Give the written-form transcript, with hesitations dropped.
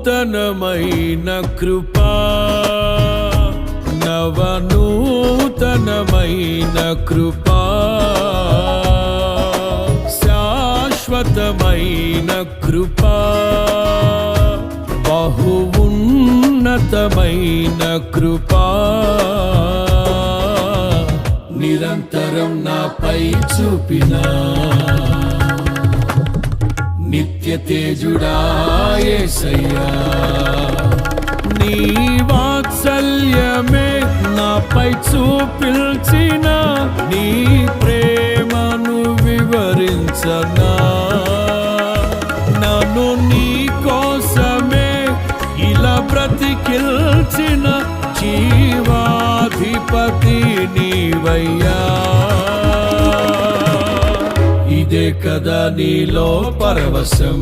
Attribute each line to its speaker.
Speaker 1: నూతనమైన కృపా, నవనూతనమైన కృపా, శాశ్వతమైన కృపా, బహు ఉన్నతమైన కృపా, నిరంతరం నాపై చూపినా నిత్య తేజుడా యేసయ్యా. నీ వాత్సల్యమే నాపై చూపిల్చిన నీ ప్రేమను వివరించనా, నన్ను నీ కోసమే ఇలా బ్రతికిల్చిన జీవాధిపతి నీవయ్యా. ఇదే కదా నీలో పరవశం,